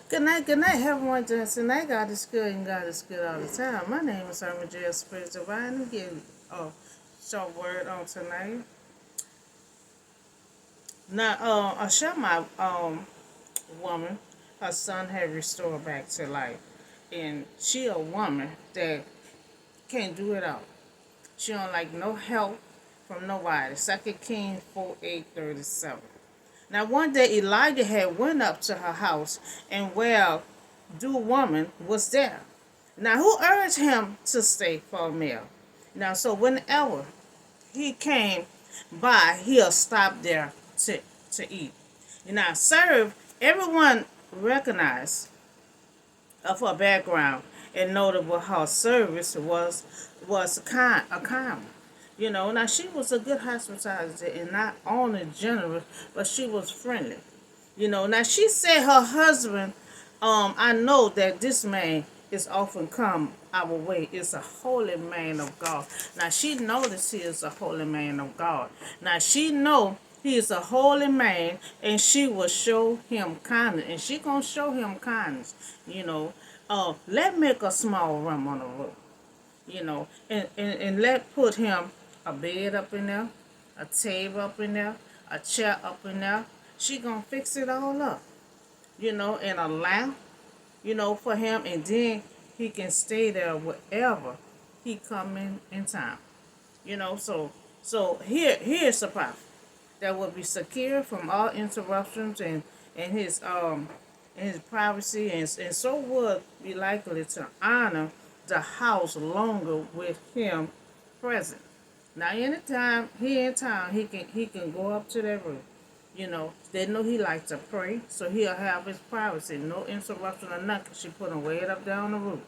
Good night, everyone. Tonight, God is good and God is good all the time. My name is Herman J. Spirit Divine. I'm getting a short word on tonight. Now, a Shunammite woman, her son had restored back to life. And she a woman that can't do it all. She don't like no help from nobody. 2 Kings 4:8-37. Now one day Elijah had went up to her house, and well, the woman was there. Now who urged him to stay for a meal? Now so whenever he came by, he'll stop there to eat. Now serve everyone recognized of her background and notable her service was a kind one. Now she was a good hospitalizer and not only generous, but she was friendly. Now she said her husband, I know that this man is often come our way. Is a holy man of God. Now she noticed he is a holy man of God. Now she know he is a holy man, and she will show him kindness, and she gonna show him kindness. Let make a small room on the roof. And let put him a bed up in there, a table up in there, a chair up in there. She gonna fix it all up, and a lamp, for him, and then he can stay there wherever he come in time. Here's the prophet that will be secure from all interruptions and his privacy, and so would be likely to honor the house longer with him present. Now anytime he in town, he can go up to that room. They know he likes to pray, so he'll have his privacy, no interruption or nothing. She put him way up there on the roof.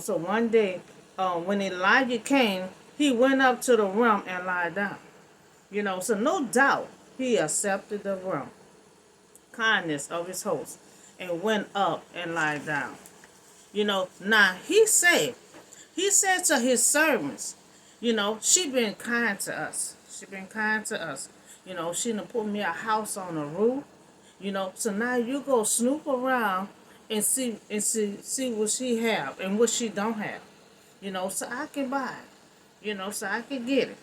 So one day, when Elijah came, he went up to the room and lied down. So no doubt he accepted the room, kindness of his host, and went up and lied down. Now he said to his servants, she been kind to us. She been kind to us. She done put me a house on the roof. So now you go snoop around and see what she have and what she don't have. So I can buy it. So I can get it.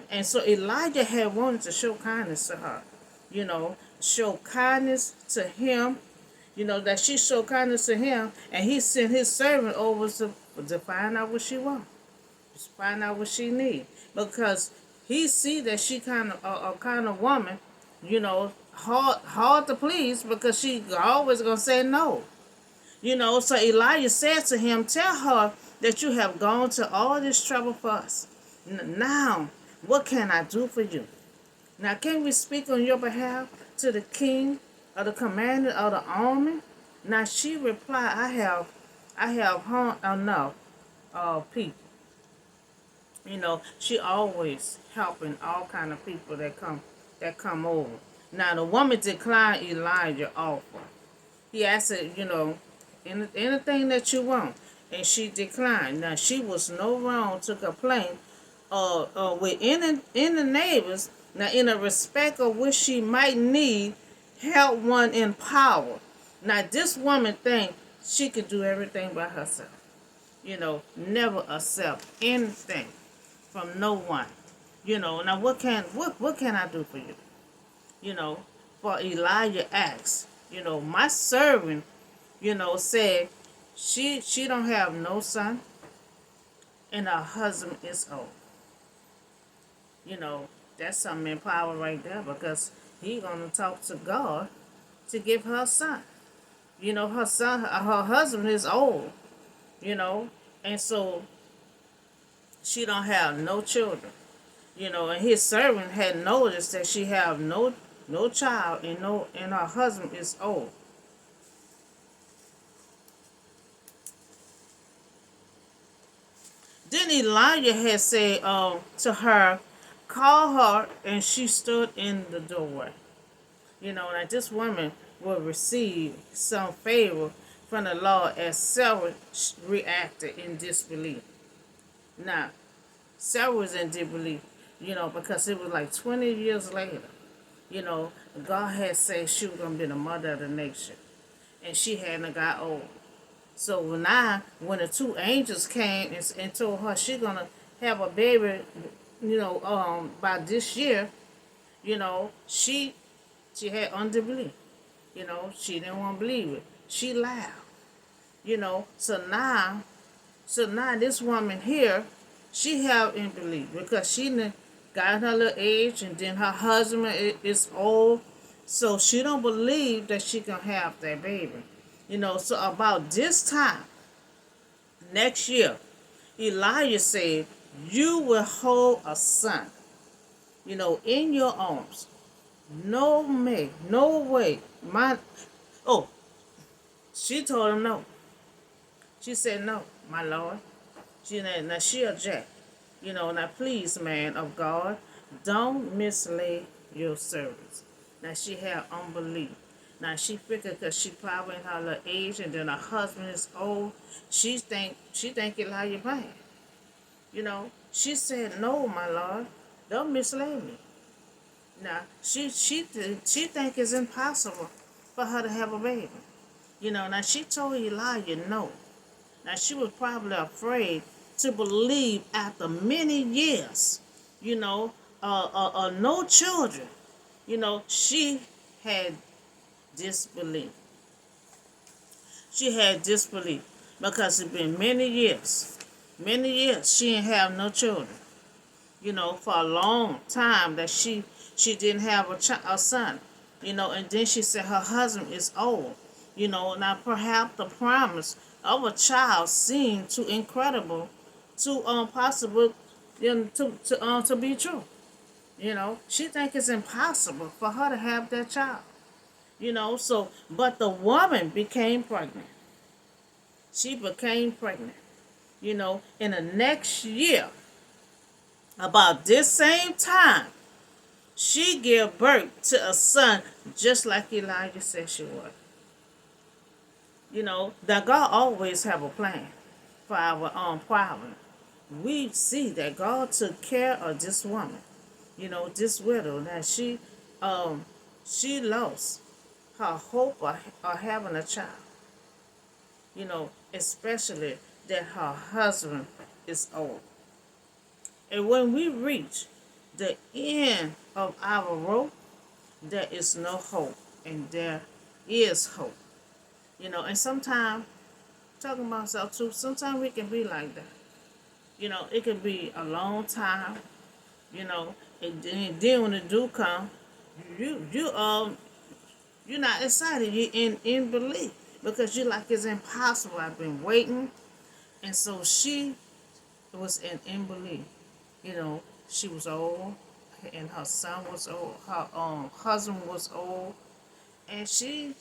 And so Elijah had wanted to show kindness to her. Show kindness to him. That she showed kindness to him, and he sent his servant over to find out what she wants, to find out what she need, because he see that she kind of a kind of woman, hard to please, because she always gonna say no. So Elijah said to him, tell her that you have gone to all this trouble for us. Now, what can I do for you? Now, can we speak on your behalf to the king or the commander of the army? Now she replied, I have harmed enough people. She always helping all kind of people that come over. Now the woman declined Elijah offer. He asked her, anything that you want, and she declined. Now she was no wrong to complain with any neighbors. Now in a respect of which she might need help one in power. Now this woman think she could do everything by herself. Never accept anything from no one. Now what can I do for you? For Elijah asked, my servant, said she don't have no son and her husband is old. That's something in power right there, because he gonna talk to God to give her a son. Her husband is old, and so she don't have no children. And his servant had noticed that she have no child, and her husband is old. Then Elijah had said to her, call her, and she stood in the doorway. That this woman will receive some favor from the Lord, as Sarah reacted in disbelief. Now, Sarah was in disbelief, because it was like 20 years later. God had said she was going to be the mother of the nation. and she hadn't got old. So now, when the two angels came and told her she gonna have a baby, by this year, she had unbelief. She didn't want to believe it. She laughed. So now this woman here, she have in belief because she done got her little age, and then her husband is old, so she don't believe that she can have that baby. So about this time next year, Elijah said, "You will hold a son, in your arms. No way. Oh, she told him no. She said no, my Lord. Now she object. Now please, man of God, don't mislead your servants. Now she had unbelief. Now she figured because she probably in her little age, and then her husband is old, she think Elijah playing. She said, "No, my Lord, don't mislead me." Now she think it's impossible for her to have a baby. Now she told Elijah no. Now she was probably afraid to believe after many years, no children. She had disbelief. She had disbelief because it's been many years. Many years she didn't have no children. For a long time that she didn't have a son. And then she said her husband is old. Now perhaps the promise of a child seemed too incredible, too possible, to be true. She think it's impossible for her to have that child. But the woman became pregnant. She became pregnant. In the next year, about this same time, she gave birth to a son just like Elijah said she would. That God always have a plan for our problem. We see that God took care of this woman, this widow. Now she lost her hope of having a child, especially that her husband is old. And when we reach the end of our rope, there is no hope, and there is hope. And sometimes, talking about myself too, sometimes we can be like that. It can be a long time, and then when it do come, you're not excited. You in belief because you like it's impossible. I've been waiting, and so she was in belief. She was old, and her son was old. Her husband was old, and she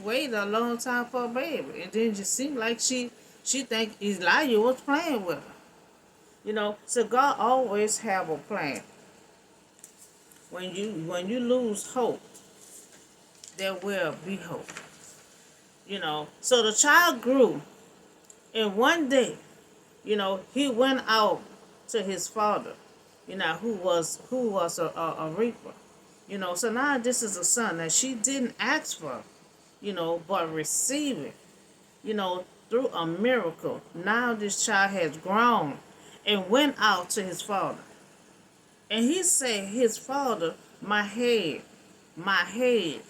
waited a long time for a baby, and then it just seemed like she think Elijah was playing with her. So God always have a plan. When you lose hope, there will be hope. So the child grew, and one day, he went out to his father, who was a reaper. So now this is a son that she didn't ask for, but receive it, through a miracle. Now this child has grown and went out to his father. And he said, his father, my head, my head.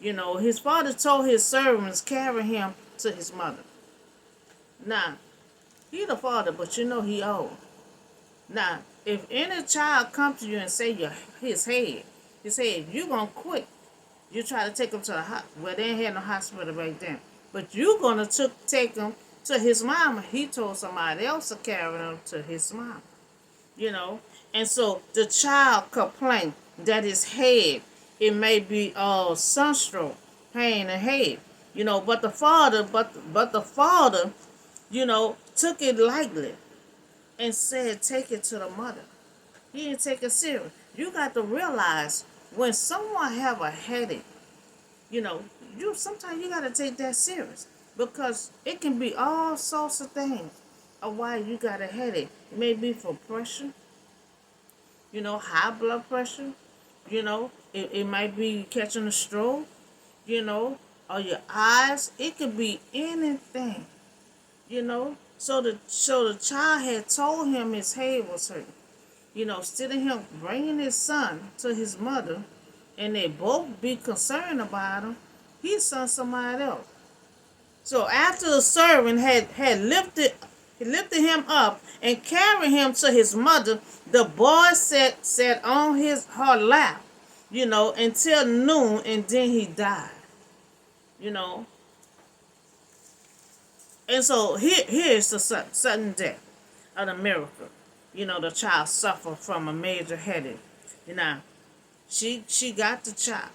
His father told his servants, carry him to his mother. Now, he the father, but he old. Now, if any child comes to you and say his head, you going to quit. You try to take him to the hospital. Well, they ain't had no hospital back then. But you going to take him to his mama. He told somebody else to carry him to his mama. And so the child complained that his head, it may be sunstroke, pain in the head. But the father, took it lightly and said, take it to the mother. He didn't take it serious. You got to realize when someone have a headache, sometimes you got to take that serious because it can be all sorts of things of why you got a headache. It may be for pressure, high blood pressure, it might be catching a stroke, or your eyes. It could be anything, you know. So the child had told him his head was hurt. Instead of him bringing his son to his mother, and they both be concerned about him, he sent somebody else. So after the servant had lifted him up and carried him to his mother, the boy sat on her lap, until noon, and then he died. You know, and so here's the sudden death of the miracle. The child suffered from a major headache. You know, she got the child.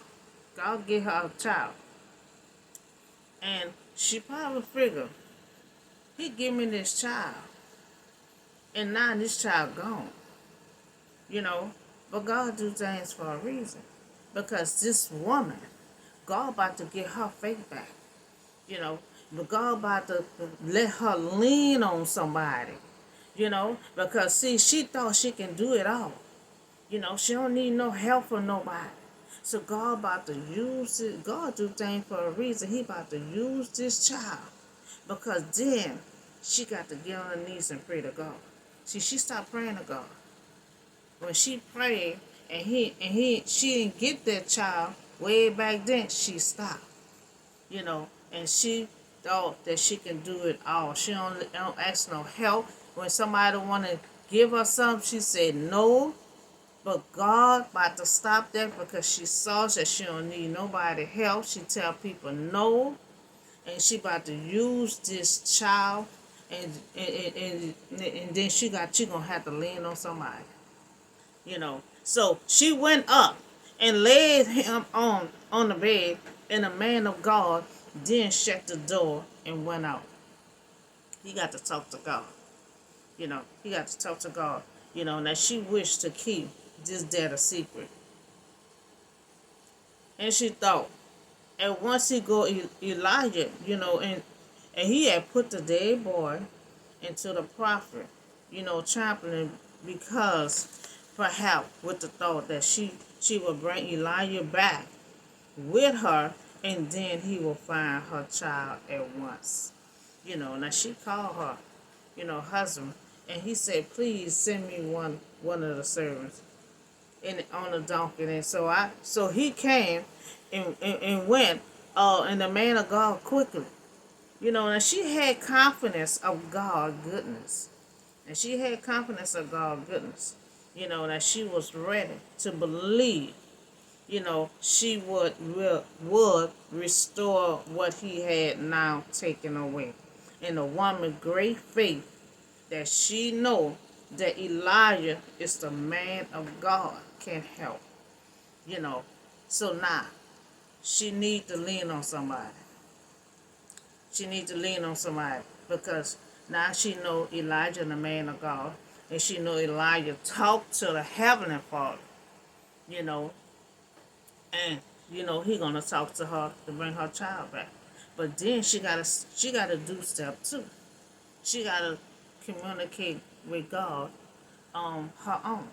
God gave her a child, and she probably figured, He give me this child, and now this child gone. You know, but God do things for a reason, because this woman, God about to get her faith back. You know, but God about to let her lean on somebody. Because see, she thought she can do it all. She don't need no help from nobody. So God about to use it. God do things for a reason. He about to use this child. Because then she got to get on her knees and pray to God. See, she stopped praying to God. When she prayed and she didn't get that child way back then, she stopped. And she thought that she can do it all. She don't ask no help. When somebody want to give her something, she said no. But God about to stop that, because she saw that she don't need nobody help. She tell people no, and she about to use this child, and then she gonna have to lean on somebody. So she went up and laid him on the bed, and the man of God then shut the door and went out. He got to talk to God. He got to talk to God. Now she wished to keep this dead a secret. And she thought, and once he go Elijah, and he had put the dead boy into the prophet, trampling, because perhaps with the thought that she would bring Elijah back with her, and then he will find her child at once. Now she called her, husband, and he said, please send me one of the servants on a donkey. And so he came and went, and the man of God quickly. And she had confidence of God's goodness. And she had confidence of God's goodness. That she was ready to believe, she would restore what he had now taken away. And a woman great faith, that she know that Elijah is the man of God, can help. So now she need to lean on somebody. She need to lean on somebody, because now she know Elijah the man of God, and she know Elijah talk to the heavenly Father, you know, and he gonna talk to her to bring her child back. But then she gotta do step two. She gotta communicate with God on her own,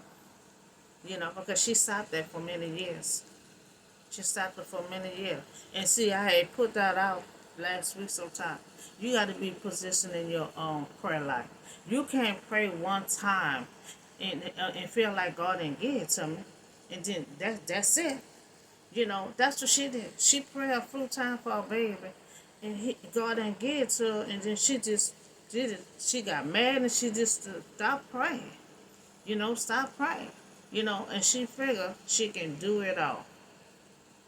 because she sat there for many years. She sat there for many years. And see, I had put that out last week sometime. You got to be positioned in your prayer life. You can't pray one time and feel like God didn't give it to me, and then that's it. That's what she did. She prayed a full time for her baby, and God didn't give it to her, and then she just did it. She got mad, and she just stopped praying. Stop praying. And she figured she can do it all.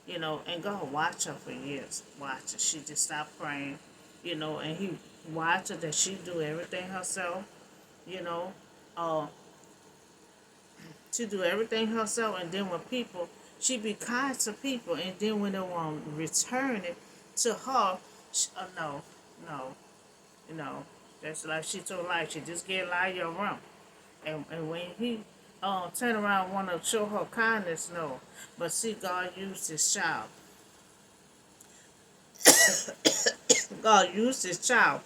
And God watched her for years. Watch her. She just stopped praying, and he watched her that she do everything herself, you know. Uh, she do everything herself, and then when people, she be kind to people, and then when they want to return it to her, no, no, that's like she told Elijah, she just get Elijah a rum. And when he turn around want to show her kindness, no. But see, God used his child. God used his child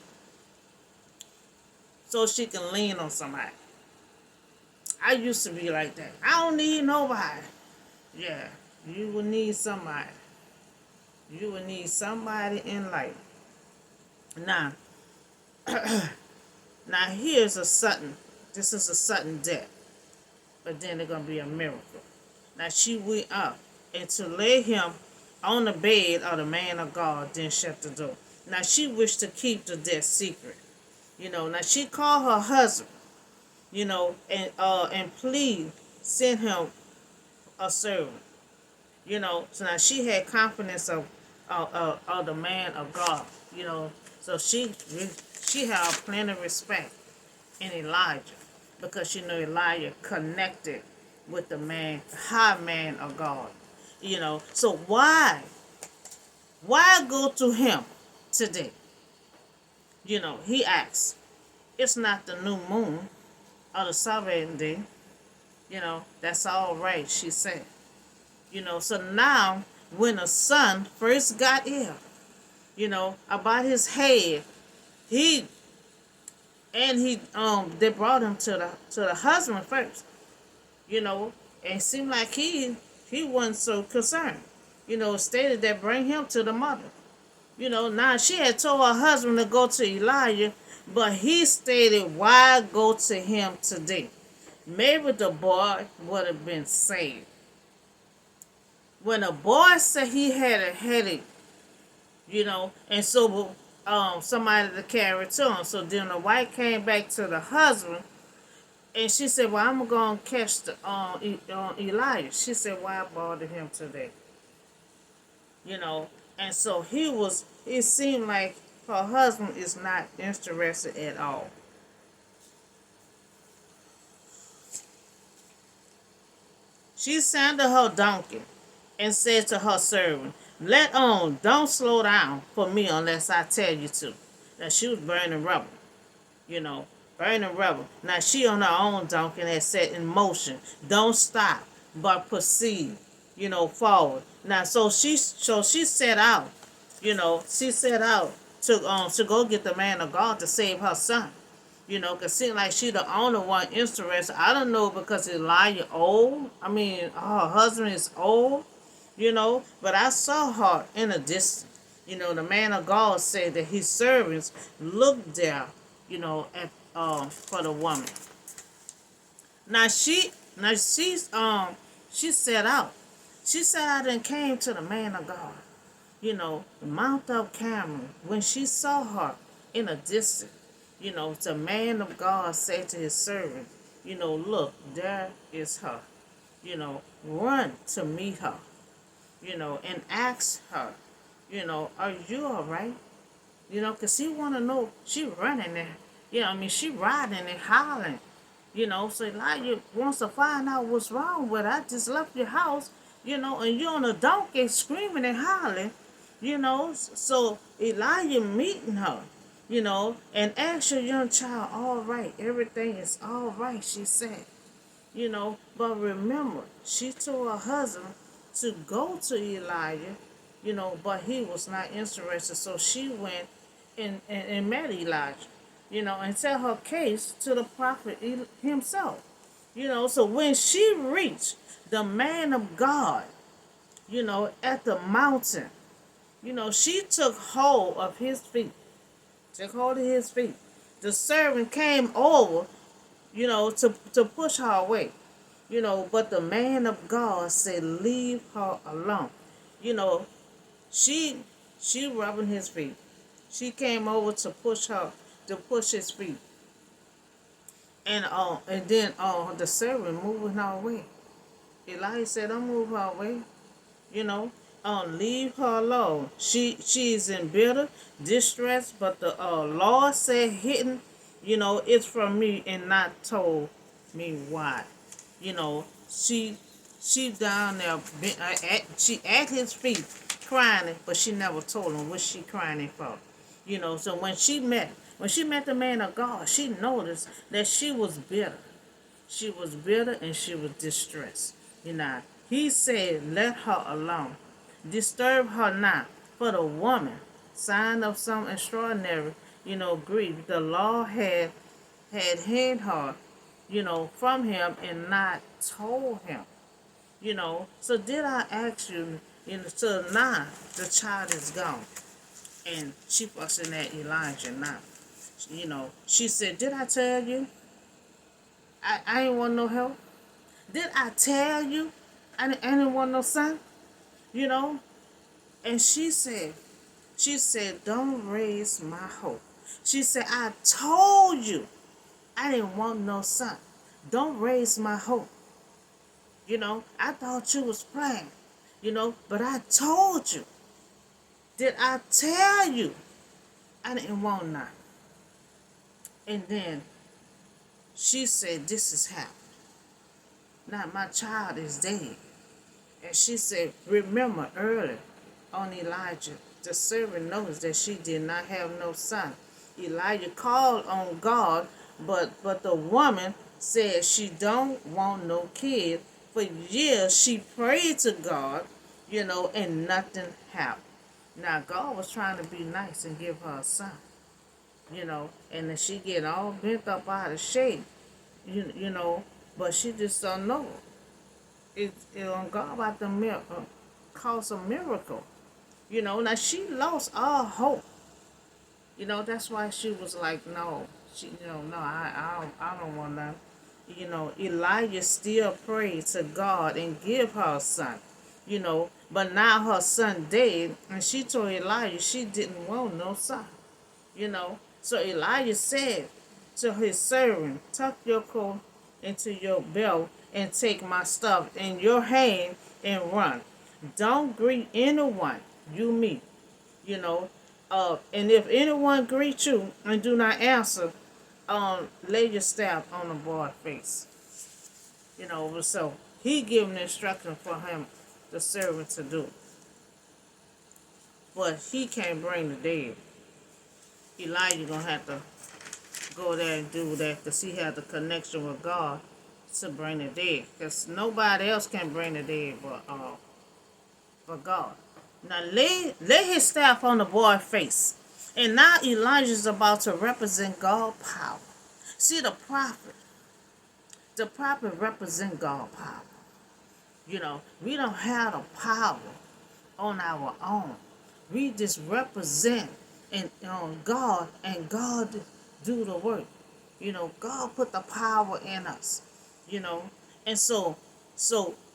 so she can lean on somebody. I used to be like that. I don't need nobody. Yeah, you will need somebody. You will need somebody in life. Now, now here's a sudden. This is a sudden death, but then it's gonna be a miracle. Now she went up and to lay him on the bed of the man of God, then shut the door. Now she wished to keep the death secret. Now she called her husband, and please send him a servant. So now she had confidence of the man of God. So she had plenty of respect in Elijah because she knew Elijah connected with the man, the high man of God. So why go to him today? He asked. It's not the new moon or the Sabbath day. That's all right, she said. So now when the son first got ill, about his head, he they brought him to the husband first, and it seemed like he wasn't so concerned. Stated that bring him to the mother. Now she had told her husband to go to Elijah, but he stated, why go to him today? Maybe the boy would have been saved. When the boy said he had a headache, and so somebody to carry it to him. So then the wife came back to the husband, and she said, well, I'm going to catch the Elijah. She said, why bother him today? And so it seemed like her husband is not interested at all. She saddled her donkey and said to her servant, let on, don't slow down for me unless I tell you to. Now she was burning rubber, burning rubber. Now she on her own donkey and had set in motion. Don't stop, but proceed, forward. Now so she set out, she set out to go get the man of God to save her son. Cause it seemed like she the only one interested. I don't know because Elijah old. I mean, her husband is old. But I saw her in a distance. The man of God said that his servants looked there, at for the woman. Now she set out. She set out and came to the man of God. The Mount of Carmel. When she saw her in a distance, the man of God said to his servant, look, there is her. Run to meet her. And ask her, are you all right? Because he want to know, she running there. She riding and hollering. So Elijah wants to find out what's wrong with her. I just left your house, and you're on a donkey screaming and hollering, So Elijah meeting her, and asked your young child, all right, everything is all right, she said. But remember, she told her husband to go to Elijah, but he was not interested. So she went and met Elijah, and tell her case to the prophet himself. So when she reached the man of God, at the mountain, she took hold of his feet. Took hold of his feet. The servant came over, to push her away. But the man of God said, leave her alone. She rubbing his feet. She came over to push his feet. And then the servant moving her away. Elijah said, don't move her away. Leave her alone. She's in bitter distress, but the Lord said hidden, it's from me and not told me why. She down there, she at his feet crying, but she never told him what she crying for. So when she met the man of God, she noticed that she was bitter. She was bitter and she was distressed. He said, let her alone. Disturb her not. For the woman, sign of some extraordinary, grief, the law had hid her, from him and not told him. So did I ask you So now the child is gone. And she fussing at Elijah now. She said, did I tell you? I ain't want no help. Did I tell you? I didn't want no son. You know? And she said, don't raise my hope. She said, I told you I didn't want no son. Don't raise my hope. I thought you was playing. But I told you. Did I tell you I didn't want none? And then she said, this is happening. Now my child is dead. And she said, remember earlier on Elijah, the servant knows that she did not have no son. Elijah called on God, but the woman said she don't want no kid. For years she prayed to God, and nothing happened. Now God was trying to be nice and give her a son, and then she get all bent up out of shape, but she just don't know. God about to cause a miracle. Now she lost all hope. That's why she was like, no, no, I don't want that. Elijah still prayed to God and give her a son. But now her son dead, and she told Elijah she didn't want no son. So Elijah said to his servant, tuck your coat into your belt and take my stuff in your hand and run. Don't greet anyone you meet. And if anyone greets you and do not answer, lay your staff on the boy's face. So he gave instruction for him, the servant, to do. But he can't bring the dead. Elijah gonna have to go there and do that because he had the connection with God to bring the dead. Because nobody else can bring the dead but God. Now lay his staff on the boy's face. And now Elijah's about to represent God's power. See, the prophet represent God's power. We don't have the power on our own. We just represent and God, and God do the work. God put the power in us. And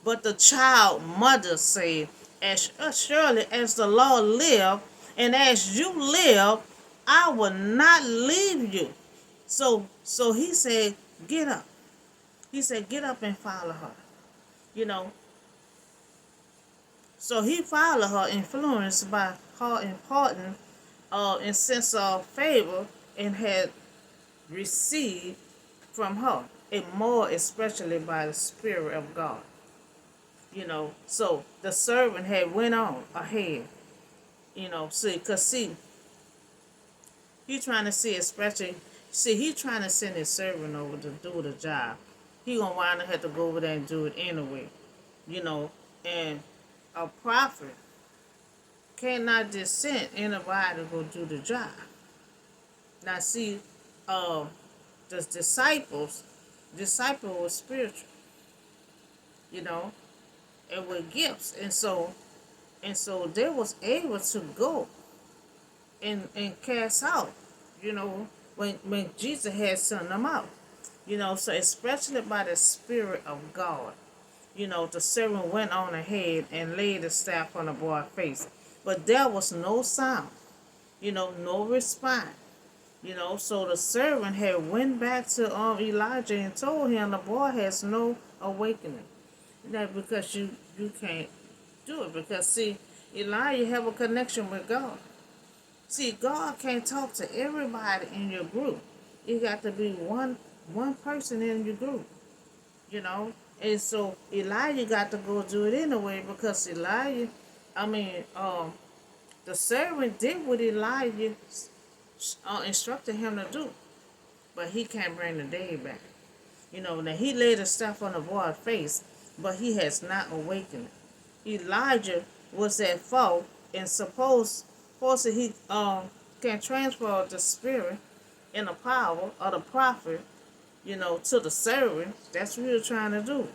but the child mother said, as surely as the Lord live, and as you live, I will not leave you. So he said, get up. He said, get up and follow her. So he followed her, influenced by her important and sense of favor, and had received from her, and more especially by the Spirit of God. So the servant had went on ahead. See, he trying to he trying to send his servant over to do the job. He gonna wind up have to go over there and do it anyway. And a prophet cannot just send anybody to go do the job. Now see, the disciples were spiritual, and with gifts, and so they was able to go and cast out, when Jesus had sent them out, so especially by the Spirit of God. The servant went on ahead and laid the staff on the boy's face. But there was no sound, no response. So the servant had went back to Elijah and told him the boy has no awakening. That because you can't do it. Because see, Elijah have a connection with God. See, God can't talk to everybody in your group. It got to be one person in your group. And so Elijah got to go do it anyway because the servant did what Elijah instructed him to do, but he can't bring the dead back. Now he laid the stuff on the boy's face, but he has not awakened. Elijah was at fault, and supposedly he can transfer the spirit and the power of the prophet, to the servant. That's what he was trying to do.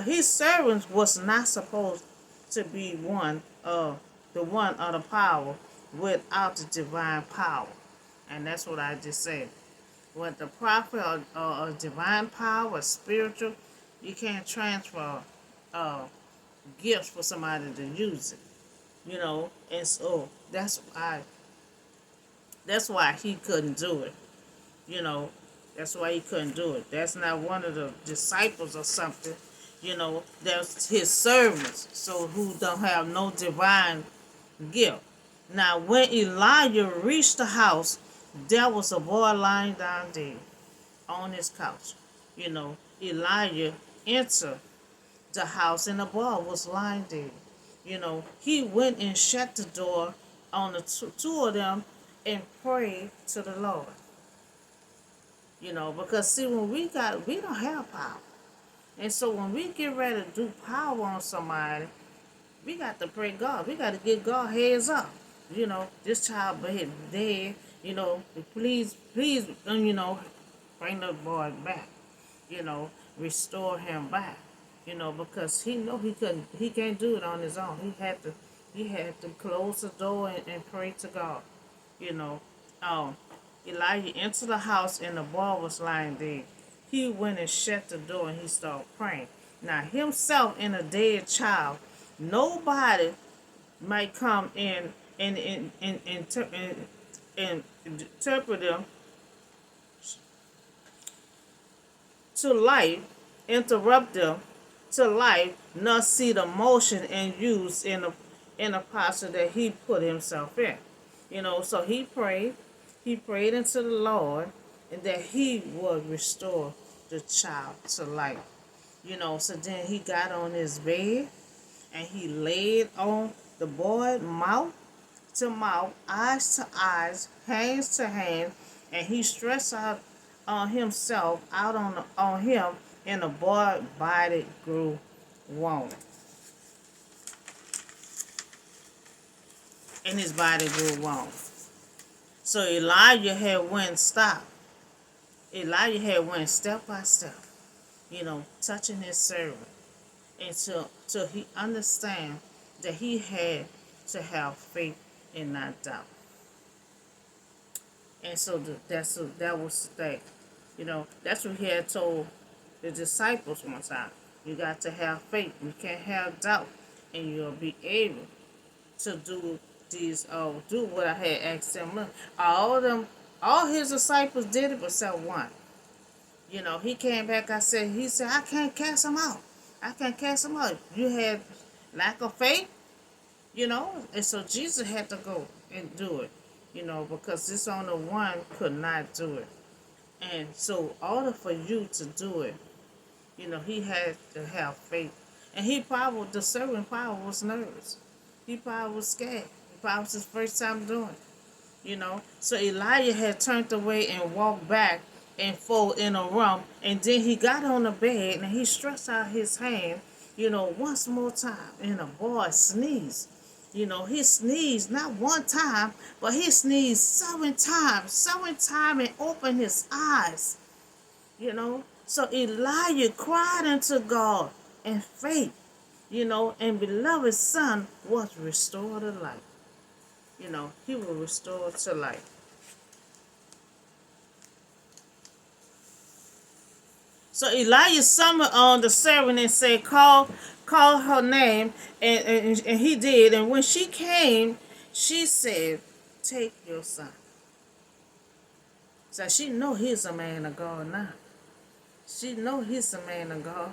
His servant was not supposed to be the one of the power without the divine power. And that's what I just said. With the prophet or divine power or spiritual, you can't transfer uh, gifts for somebody to use it. And so that's why he couldn't do it. You know, that's why he couldn't do it. That's not one of the disciples or something. That's his servants, so who don't have no divine gift. Now, when Elijah reached the house, there was a boy lying down dead on his couch. Elijah entered the house and the boy was lying dead. He went and shut the door on the two of them and prayed to the Lord. Because see, when we don't have power. And so when we get ready to do power on somebody, we got to pray God. We got to get God heads up. This child dead, please, bring the boy back. Restore him back. Because he can't do it on his own. He had to close the door and pray to God. You know, um, Elijah entered the house and the boy was lying dead. He went and shut the door and he started praying. Now himself and a dead child, nobody might come in and interpret them to life, interrupt them to life, not see the motion and use in the posture that he put himself in. So he prayed into the Lord and that he would restore the child to life. So then he got on his bed and he laid on the boy mouth to mouth, eyes to eyes, hands to hand, and he stretched out on himself, out on him, and the boy body grew warm. And his body grew warm. So Elijah had went stop. Elijah had went step by step, touching his servant until he understand that he had to have faith and not doubt. And so that was the thing. That's what he had told the disciples one time. You got to have faith. You can't have doubt. And you'll be able to do what I had asked them. All his disciples did it except one. He came back, he said, I can't cast him out. I can't cast him out. You had lack of faith, and so Jesus had to go and do it, because this only one could not do it. And so, in order for you to do it, he had to have faith. And the servant probably was nervous. He probably was scared. It probably was his first time doing it, So Elijah had turned away and walked back and forth in a room. And then he got on the bed and he stretched out his hand, once more time. And the boy sneezed. He sneezed not one time, but he sneezed 7 times. 7 times and opened his eyes. So Elijah cried unto God in faith, and beloved son was restored to life. He was restored to life. So Elijah summoned on the servant and said, call her name, and he did. And when she came, she said, take your son. So she know he's a man of God now. She know he's a man of God.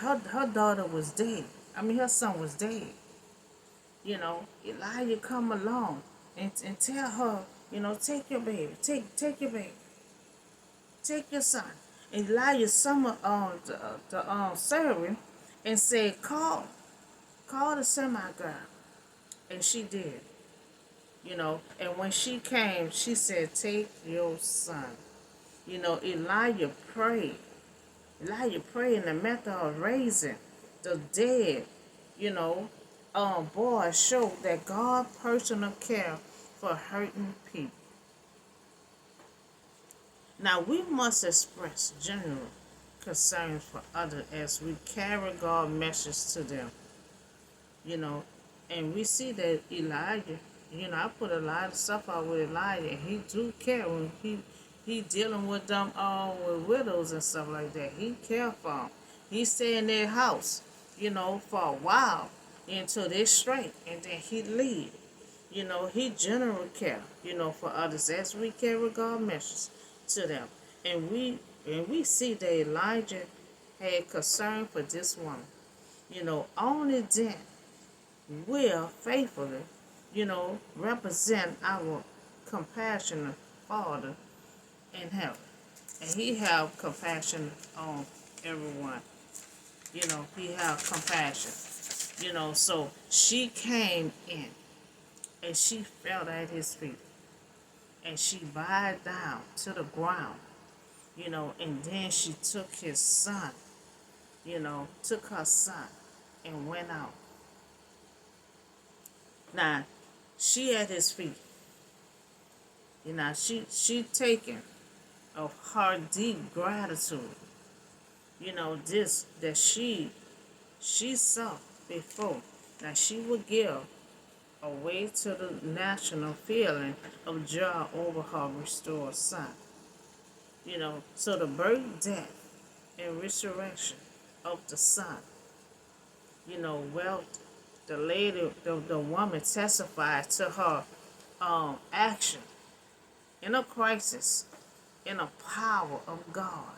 Her daughter was dead. Her son was dead. Elijah come along and tell her, take your baby. Take your baby. Take your son. And Elijah summoned the servant and said, call the semi-girl. And she did. And when she came, she said, take your son. Elijah prayed. Elijah prayed in the method of raising the dead. Boy showed that God personal care for hurting people. Now we must express general concerns for others as we carry God's message to them. you know, and we see that Elijah, I put a lot of stuff out with Elijah, and he do care when he dealing with them with widows and stuff like that. He care for them. He stay in their house, for a while until they straight, and then he leave. He generally care, for others as we carry God messages to them. And we see that Elijah had concern for this woman. Only then will faithfully, represent our compassionate Father in heaven. And he have compassion on everyone. He have compassion. So she came in and she fell at his feet and she bowed down to the ground, and then she took his son, took her son and went out. Now, she at his feet, she taken of her deep gratitude, this that she saw before that she would give away to the national feeling of joy over her restored son. So the birth, death, and resurrection of the son, well, the lady, the woman testified to her action in a crisis, in a power of God.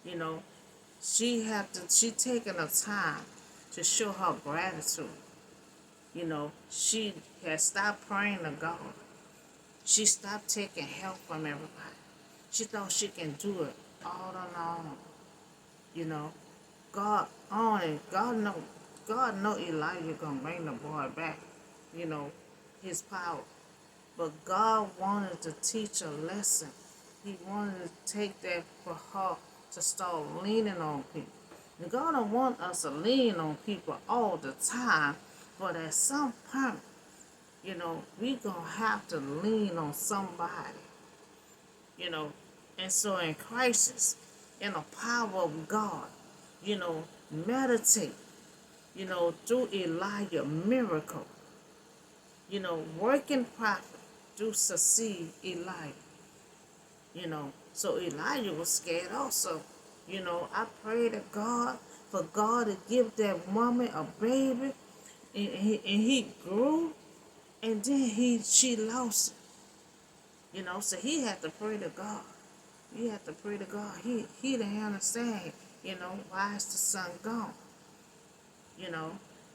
You know, she taken the time to show her gratitude. She had stopped praying to God. She stopped taking help from everybody. She thought she can do it all on her own. You know, God on it. God know Elijah gonna bring the boy back. His power. But God wanted to teach a lesson. He wanted to take that for her to start leaning on people. And God don't want us to lean on people all the time, but at some point, we gonna have to lean on somebody. And so in crisis, in the power of God, meditate, through Elijah miracle, working prophet through succeed Elijah. So Elijah was scared also. I pray to God for God to give that woman a baby, and he grew, and then she lost it. So he had to pray to God. He had to pray to God. He didn't understand, why is the son gone?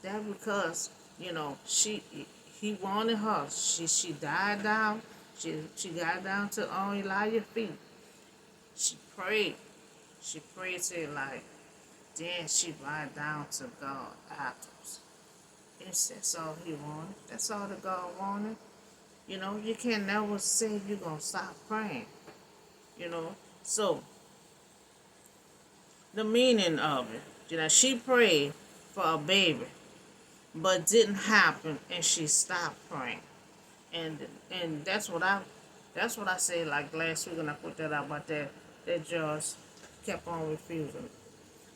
That because, he wanted her. She died down. She got down to on Elijah's feet. She prayed. She prayed to Elijah. Then she bowed down to God afterwards. That's all he wanted. That's all that God wanted. You can't never say you're going to stop praying. So the meaning of it, she prayed for a baby, but didn't happen, and she stopped praying. And that's what I say, like last week when I put that out about that judge kept on refusing.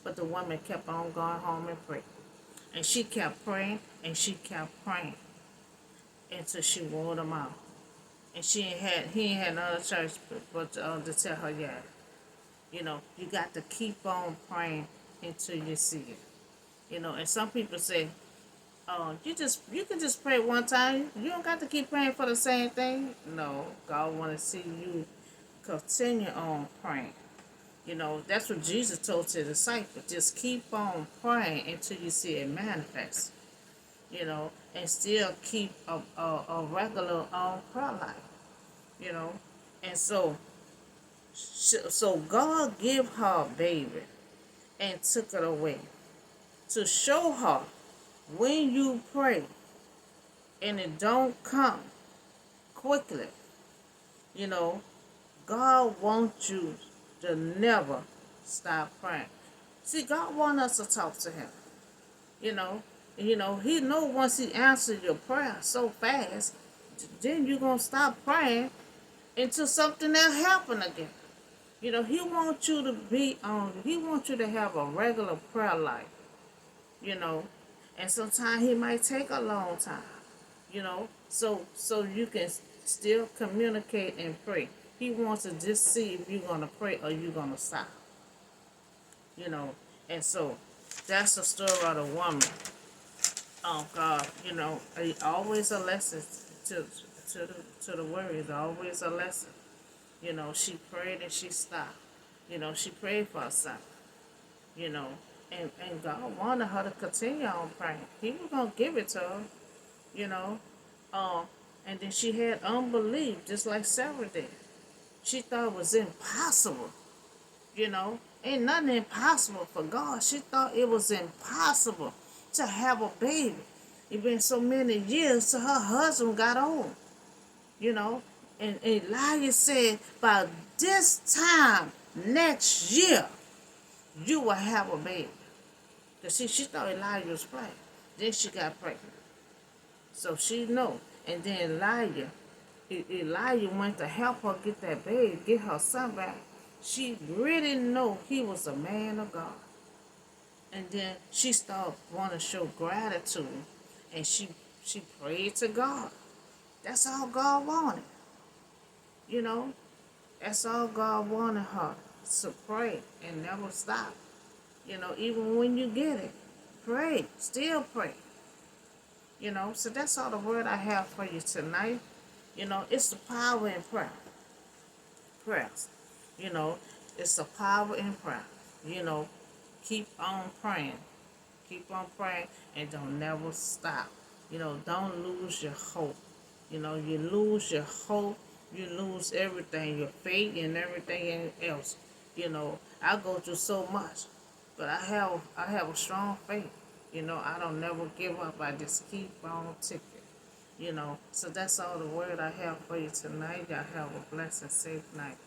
But the woman kept on going home and praying. And she kept praying and she kept praying until she wore them out. And he ain't had another choice but to tell her, yeah, you got to keep on praying until you see it. And some people say, you can just pray one time. You don't got to keep praying for the same thing. No, God want to see you continue on praying. That's what Jesus told to the disciples. Just keep on praying until you see it manifest. And still keep a regular prayer life. And so God gave her a baby and took it away to show her when you pray and it don't come quickly, God wants you to never stop praying. See, God wants us to talk to him. He know once he answers your prayer so fast, then you're going to stop praying until something else happen again. He wants you to he wants you to have a regular prayer life. And sometimes he might take a long time, so you can still communicate and pray. He wants to just see if you're gonna pray or you're gonna stop, you know. And so that's the story of the woman. Oh God, always a lesson to to the warriors, always a lesson. She prayed and she stopped. She prayed for herself, you know, and God wanted her to continue on praying. He was gonna give it to her, you know. Um, and then she had unbelief, just like Sarah did. She thought it was impossible, you know. Ain't nothing impossible for God. She thought it was impossible to have a baby. It been so many years till her husband got old, you know. And Elijah said, by this time next year, you will have a baby. Because she thought Elijah was playing. Then she got pregnant. So she know. And then Elijah went to help her get that baby, get her son back. She really know he was a man of God. And then she started wanting to show gratitude. And she prayed to God. That's all God wanted. You know, that's all God wanted her to pray and never stop. Even when you get it, pray, still pray. So that's all the word I have for you tonight. It's the power in prayer. Prayers. You know, it's the power in prayer. You know, keep on praying. Keep on praying and don't never stop. Don't lose your hope. You lose your hope, you lose everything, your faith and everything else. I go through so much, but I have a strong faith. I don't never give up. I just keep on ticking. So that's all the word I have for you tonight. Y'all have a blessed and safe night.